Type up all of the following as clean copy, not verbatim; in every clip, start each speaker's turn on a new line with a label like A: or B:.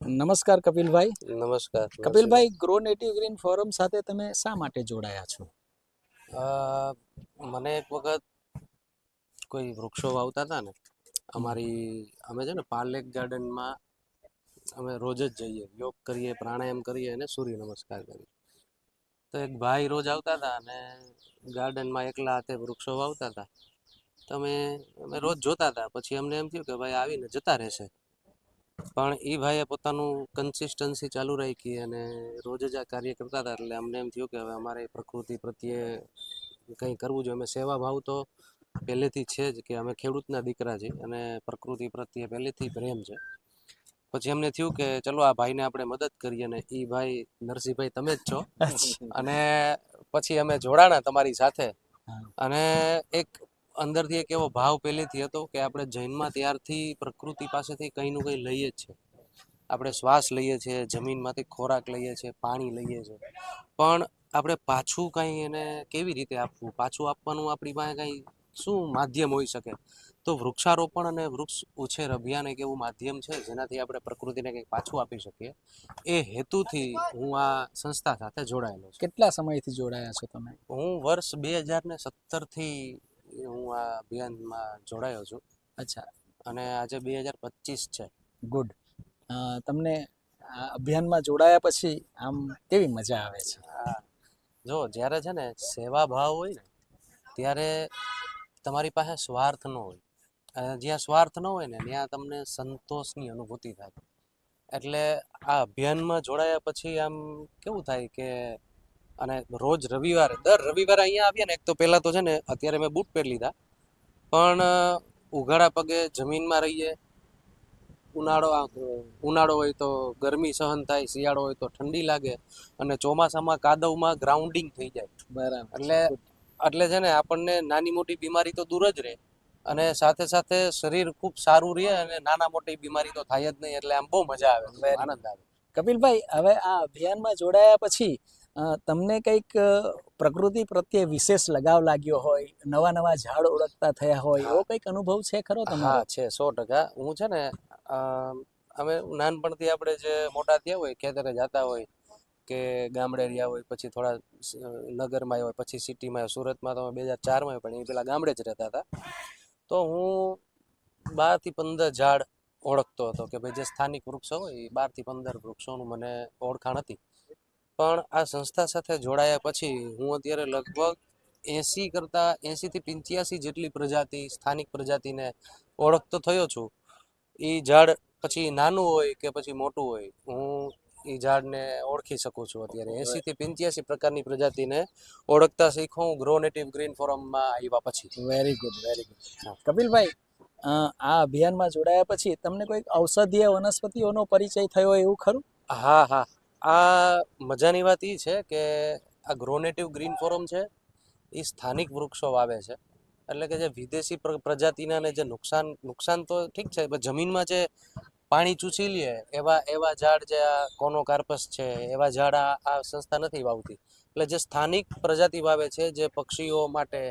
A: નમસ્કાર કપિલભાઈ.
B: નમસ્કાર.
A: કપિલભાઈ, grow native green forum સાથે તમે શા માટે જોડાયા છો?
B: મને એક વખત કોઈ વૃક્ષો વાવતા હતા ને, અમે છે ને પાર્લેક ગાર્ડનમાં અમે રોજ જ જઈએ, યોગ કરીએ, પ્રાણાયામ કરીએ અને સૂર્ય નમસ્કાર કરીએ. તો એક ભાઈ રોજ આવતા હતા અને ગાર્ડનમાં એકલા હાથે વૃક્ષો વાવતા હતા. તો અમે રોજ જોતા હતા. પછી અમને એમ થયું કે ભાઈ આવીને જતા રહેશે, પણ એ ભાઈએ પોતાનું કન્સિસ્ટન્સી ચાલુ રાખી અને રોજ જ આ કાર્ય કરતા હતા. એટલે અમને એમ થયું કે હવે અમારે પ્રકૃતિ પ્રત્યે કંઈ કરવું જોઈએ. અમે સેવા ભાવ તો પહેલેથી છે જ, કે અમે ખેડૂતના દીકરા છીએ અને પ્રકૃતિ પ્રત્યે પહેલેથી પ્રેમ છે. પછી અમને થયું કે ચલો આ ભાઈને આપણે મદદ કરીએ. અને એ ભાઈ નરસિંહભાઈ તમે જ છો. અને પછી અમે જોડાણા તમારી સાથે. અને એક અંદરથી એક એવો ભાવ પહેલેથી હતો કે આપણે જૈનમાં ત્યારથી પ્રકૃતિ પાસેથી કંઈનું કંઈ લઈએ જ છે. આપણે શ્વાસ લઈએ છીએ, જમીનમાંથી ખોરાક લઈએ છીએ, પાણી લઈએ છીએ, પણ આપણે પાછું કંઈ એને કેવી રીતે આપવું, પાછું આપવાનું આપણી પાસે કંઈ શું માધ્યમ હોઈ શકે? તો વૃક્ષારોપણ અને વૃક્ષ ઉછેર અભિયાન એક એવું માધ્યમ છે જેનાથી આપણે પ્રકૃતિને કંઈક પાછું આપી શકીએ. એ હેતુથી હું આ સંસ્થા સાથે જોડાયેલો છું.
A: કેટલા સમયથી જોડાયા છો તમે?
B: હું વર્ષ 2017થી હું આ અભિયાનમાં જોડાયો છું.
A: અચ્છા.
B: અને આજે 2025 છે.
A: ગુડ. તમને આ અભિયાનમાં જોડાયા પછી આમ કેવી મજા આવે છે?
B: જો જ્યારે છે ને સેવા ભાવ હોય ને ત્યારે તમારી પાસે સ્વાર્થ ન હોય. જ્યાં સ્વાર્થ ન હોય ને ત્યાં તમને સંતોષની અનુભૂતિ થાય. એટલે આ અભિયાનમાં જોડાયા પછી આમ કેવું થાય કે, અને રોજ રવિવારે દર રવિવારે અહીંયા આવીએ ને, એક તો પહેલાં તો છે ને અત્યારે મેં બૂટ પહેરી લીધા, પણ ઉઘાડા પગે જમીનમાં રહીએ. ઉનાળો હોય તો ગરમી સહન થાય, શિયાળો હોય તો ઠંડી લાગે, અને ચોમાસામાં કાદવમાં ગ્રાઉન્ડિંગ થઈ જાય.
A: બરાબર.
B: એટલે છે ને આપણને નાની મોટી બીમારી તો દૂર જ રહે, અને સાથે સાથે શરીર ખૂબ સારું રહે, અને નાના મોટી બીમારી તો થાય જ નહીં. એટલે આમ બહુ મજા આવે, આનંદ આવે.
A: કપિલભાઈ, હવે આ અભિયાનમાં જોડાયા પછી તમને કંઈક પ્રકૃતિ પ્રત્યે વિશેષ લગાવ લાગ્યો હોય, નવા નવા ઝાડ ઓળખતા થયા હોય, એવો કંઈક અનુભવ છે ખરો તમારો?
B: હા, છે 100%. હું છે ને અમે નાનપણથી આપણે જે મોટા થયા હોય, ખેતરે જતા હોય કે ગામડે રહ્યા હોય, પછી થોડા નગરમાં આવ્યા હોય, પછી સિટીમાં આવ્યા. સુરતમાં તો 2004માં આવ્યા, પણ એ પેલા ગામડે જ રહેતા હતા. તો હું 12થી 15 ઝાડ ઓળખતો હતો કે ભાઈ જે સ્થાનિક વૃક્ષો હોય એ 12થી 15 વૃક્ષોનું મને ઓળખાણ હતી. પણ આ સંસ્થા સાથે જોડાયા પછી હું અત્યારે લગભગ 80થી 85 જેટલી પ્રજાતિ, સ્થાનિક પ્રજાતિને ઓળખતો થયો છું. એ ઝાડ પછી નાનું હોય કે પછી મોટું હોય, હું એ ઝાડને ઓળખી શકું છું. અત્યારે 80થી 85 પ્રકારની પ્રજાતિને ઓળખતા શીખો હું ગ્રો નેટિવ ગ્રીન ફોરમમાં આવ્યા પછી.
A: Very good, very good. કપિલભાઈ, આ અભિયાનમાં જોડાયા પછી તમને કોઈક ઔષધીય વનસ્પતિઓનો પરિચય થયો એવું ખરું?
B: હા હા, આ મજાની વાત એ છે કે આ ગ્રો નેટિવ ગ્રીન ફોરમ છે એ સ્થાનિક વૃક્ષો વાવે છે. એટલે કે જે વિદેશી પ્રજાતિના ને જે નુકસાન તો ઠીક છે, પણ જમીનમાં જે પાણી ચૂસી લે એવા ઝાડ, જે આ કોનોકાર્પસ છે, એવા ઝાડ આ સંસ્થા નથી વાવતી. એટલે જે સ્થાનિક પ્રજાતિ વાવે છે, જે પક્ષીઓ માટે,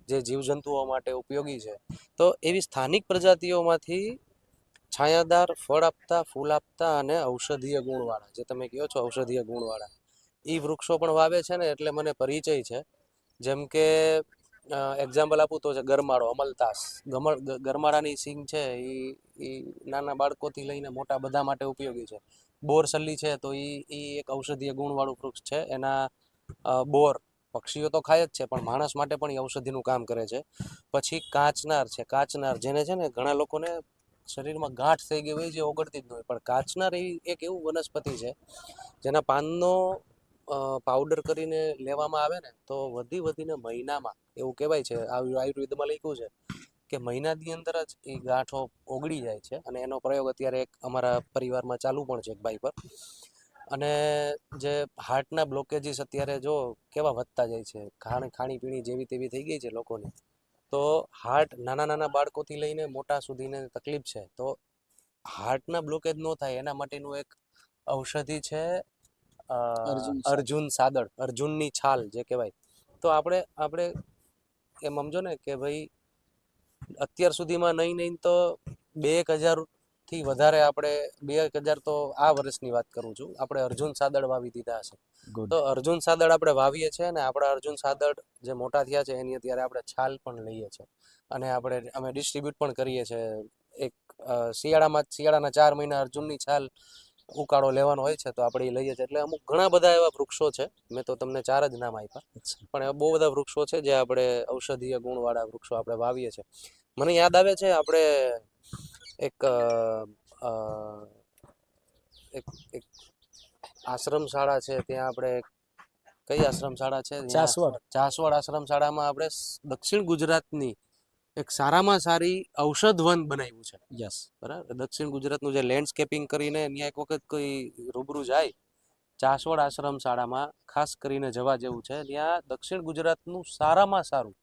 B: જે જીવજંતુઓ માટે ઉપયોગી છે, તો એવી સ્થાનિક પ્રજાતિઓમાંથી છાયાદાર, ફળ આપતા, ફૂલ આપતા અને ઔષધીય ગુણવાળા, જે તમે કહો છો ઔષધીય ગુણવાળા, એ વૃક્ષો પણ વાવે છે ને. એટલે મને પરિચય છે. જેમ કે એક્ઝામ્પલ આપું તો છે ગરમાળો, અમલતાસ. ગરમાળાની સિંગ છે એ નાના બાળકોથી લઈને મોટા બધા માટે ઉપયોગી છે. બોરસલ્લી છે તો એ એક ઔષધીય ગુણવાળું વૃક્ષ છે. એના બોર પક્ષીઓ તો ખાય જ છે, પણ માણસ માટે પણ એ ઔષધિનું કામ કરે છે. પછી કાચનાર છે. કાચનાર જેને છે ને ઘણા લોકોને શરીરમાં ગાંઠ થઈ ગઈ હોય, જે ઓગળતી જ ન હોય, પણ કાચનાર એવી એક એવું વનસ્પતિ છે જેના પાનનો પાવડર કરીને લેવામાં આવે ને, તો વધીને મહિનામાં, એવું કહેવાય છે, આયુર્વેદમાં લખ્યું છે કે મહિનાની અંદર જ એ ગાંઠો ઓગળી જાય છે. અને એનો પ્રયોગ અત્યારે એક અમારા પરિવારમાં ચાલુ પણ છે, એક ભાઈ પર. અને જે હાર્ટના બ્લોકેજીસ અત્યારે જો કેવા વધતા જાય છે, ખાણીપીણી જેવી તેવી થઈ ગઈ છે લોકોની, તો હાર્ટ નાના બાળકોથી લઈને મોટા સુધીને તકલીફ છે. તો હાર્ટના બ્લોકેજ ન થાય એના માટેનું એક ઔષધિ છે અર્જુન સાદળ, અર્જુનની છાલ જે કહેવાય. તો આપણે એમ સમજો ને કે ભાઈ અત્યાર સુધીમાં નહીં તો 2000 થી વધારે આપણે 2000 તો આ વર્ષની વાત કરું છું, આપણે અર્જુન સાદળ વાવી દીધા છે.
A: ગુડ.
B: તો અર્જુન સાદળ આપણે વાવીએ છીએ ને આપણા અર્જુન સાદળ જે મોટા થયા છે એની અત્યારે આપણે છાલ પણ લઈએ છીએ અને અમે ડિસ્ટ્રીબ્યુટ પણ કરીએ છીએ. એક શિયાળાના 4 મહિના અર્જુનની છાલ ઉકાળો લેવાનો હોય છે તો આપણે એ લઈએ છીએ. એટલે અમુક ઘણા બધા એવા વૃક્ષો છે, મેં તો તમને 4 જ નામ આપ્યા, પણ એવા બહુ બધા વૃક્ષો છે જે આપણે ઔષધીય ગુણવાળા વૃક્ષો આપણે વાવીએ છીએ. મને યાદ આવે છે આપણે એક અ, એક એક આશ્રમ શાળા છે ત્યાં આપણે કઈ આશ્રમ શાળા છે
A: ચાસવડ.
B: ચાસવડ આશ્રમ શાળામાં આપણે દક્ષિણ ગુજરાતની એક સારામાં સારી ઔષધ વન બનાવ્યું છે.
A: યસ.
B: બરાબર, દક્ષિણ ગુજરાતનું જે લેન્ડસ્કેપિંગ કરીને ત્યાં એક વખત કોઈ રૂબરૂ જાય ચાસવડ આશ્રમ શાળામાં, ખાસ કરીને જવા જેવું છે. ત્યાં દક્ષિણ ગુજરાતનું સારામાં સારું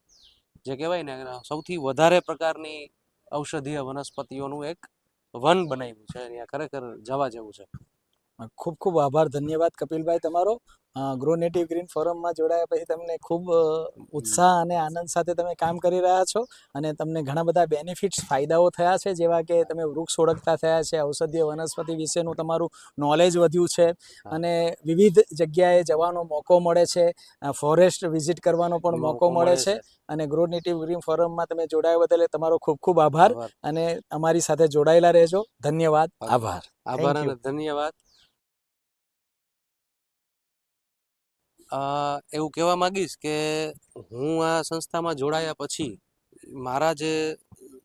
B: જે કહેવાય ને સૌથી વધારે પ્રકારની ઔષધીય વનસ્પતિઓનું એક વન બનાવ્યું છે. ત્યાં ખરેખર જવા જેવું છે.
A: ખૂબ ખૂબ આભાર, ધન્યવાદ કપિલભાઈ તમારો. ગ્રો નેટિવ ગ્રીન ફોરમમાં જોડાયા પછી તમને ખૂબ ઉત્સાહ અને આનંદ સાથે તમે કામ કરી રહ્યા છો અને તમને ઘણા બધા બેનિફિટ્સ ફાયદાઓ થયા છે, જેવા કે તમે વૃક્ષ ઓળખતા થયા છે, ઔષધીય વનસ્પતિ વિશેનું તમારું નોલેજ વધ્યું છે અને વિવિધ જગ્યાએ જવાનો મોકો મળે છે, ફોરેસ્ટ વિઝિટ કરવાનો પણ મોકો મળે છે. અને ગ્રો નેટિવ ગ્રીન ફોરમમાં તમે જોડાયા બદલ તમારો ખૂબ ખૂબ આભાર અને અમારી સાથે જોડાયેલા રહેજો. ધન્યવાદ, આભાર.
B: આભાર
A: Thank you.
B: અને ધન્યવાદ. એવું કહેવા માંગીશ કે હું આ સંસ્થામાં જોડાયા પછી મારા જે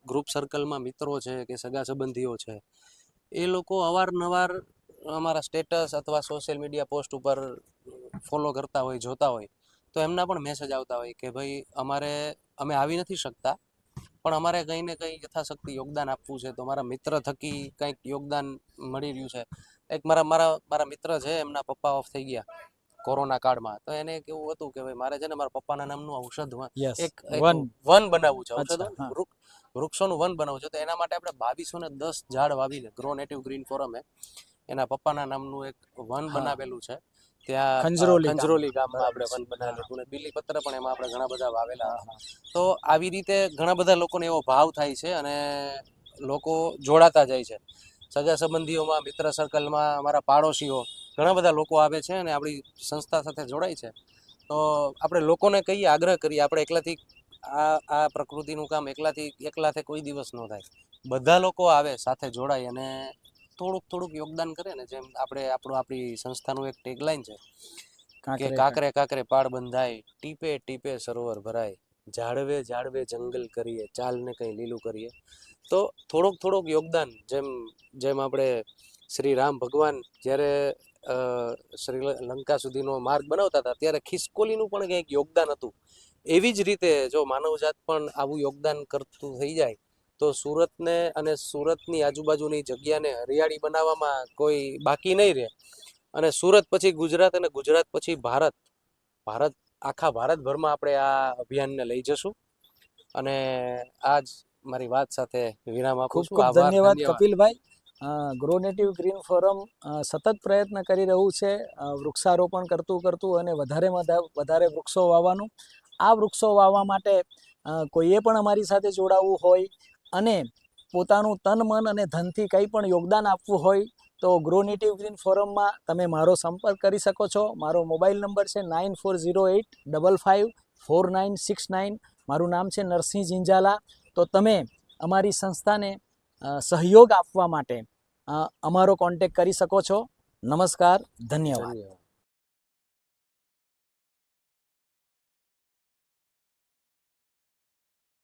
B: ગ્રુપ સર્કલમાં મિત્રો છે કે સગા સંબંધીઓ છે એ લોકો અવારનવાર અમારા સ્ટેટસ અથવા સોશિયલ મીડિયા પોસ્ટ ઉપર ફોલો કરતા હોય, જોતા હોય, તો એમના પણ મેસેજ આવતા હોય કે ભાઈ અમે આવી નથી શકતા પણ અમારે કંઈ ને કંઈ યથાશક્તિ યોગદાન આપવું છે, તો મારા મિત્ર થકી કંઈક યોગદાન મળી રહ્યું છે. એક મારા મિત્ર છે, એમના પપ્પા ઓફ થઈ ગયા કોરોના કાળમાં, તો એને કેવું હતું કે ભાઈ મારે છે ને મારા પપ્પાના નામનું ઔષધ એક વન બનાવવું છે, ઔષધ વૃક્ષોનું વન બનાવવું છે. તો એના માટે આપણે 2210 ઝાડ વાવીને ગ્રો નેટિવ ગ્રીન ફોરમે એના પપ્પાના નામનું એક વન બનાવેલું છે. ત્યાં ખંજરોલી ગામમાં આપણે વન બનાવેલું હતું. બીલીપત્ર પણ એમાં આપણે ઘણા બધા વાવેલા હતા. તો આવી રીતે ઘણા બધા લોકોને એવો ભાવ થાય છે અને લોકો જોડાતા જાય છે. સગા સંબંધીઓમાં, મિત્ર સર્કલમાં, અમારા પાડોશીઓ ઘણા બધા લોકો આવે છે અને આપણી સંસ્થા સાથે જોડાય છે. તો આપણે લોકોને કહીએ, આગ્રહ કરીએ, આપણે એકલાથી આ પ્રકૃતિનું કામ એકલાથી કોઈ દિવસ ન થાય. બધા લોકો આવે, સાથે જોડાય અને થોડુંક યોગદાન કરે ને, જેમ આપણી સંસ્થાનું એક ટેગલાઈન છે કે કાંકરે કાંકરે પાળ બંધાય, ટીપે ટીપે સરોવર ભરાય, ઝાડવે ઝાડવે જંગલ કરીએ, ચાલને કંઈ લીલું કરીએ. તો થોડુંક યોગદાન, જેમ આપણે શ્રી રામ ભગવાન જ્યારે શ્રીલંકા સુધીનો માર્ગ બનાવતા હતા ત્યારે ખિસકોલીનું પણ કંઈક યોગદાન હતું. એવી જ રીતે જો માનવજાત પણ આવું યોગદાન કરતું થઈ જાય તો સુરતને અને સુરતની આજુબાજુની જગ્યાને હરિયાળી બનાવવામાં કોઈ બાકી નહીં રહે. અને સુરત પછી ગુજરાત અને ગુજરાત પછી ભારત આખા ભારતભરમાં આપણે આ અભિયાનને લઈ જશું. અને આજ મારી વાત સાથે વિરામ આપું છું.
A: ખૂબ ધન્યવાદ કપિલભાઈ. ગ્રો નેટિવ ગ્રીન ફોરમ સતત પ્રયત્ન કરી રહ્યું છે વૃક્ષારોપણ કરતું અને વધારે વૃક્ષો વાવવાનું. આ વૃક્ષો વાવવા માટે કોઈએ પણ અમારી સાથે જોડાવવું હોય અને પોતાનું તન મન અને ધનથી કંઈ પણ યોગદાન આપવું હોય તો ગ્રો નેટિવ ગ્રીન ફોરમમાં તમે મારો સંપર્ક કરી શકો છો. મારો મોબાઈલ નંબર છે 9408554969. મારું નામ છે નરસિંહ જિંજાલા. તો તમે અમારી સંસ્થાને સહયોગ આપવા માટે અમારો કોન્ટેક્ટ કરી શકો છો. નમસ્કાર, ધન્યવાદ.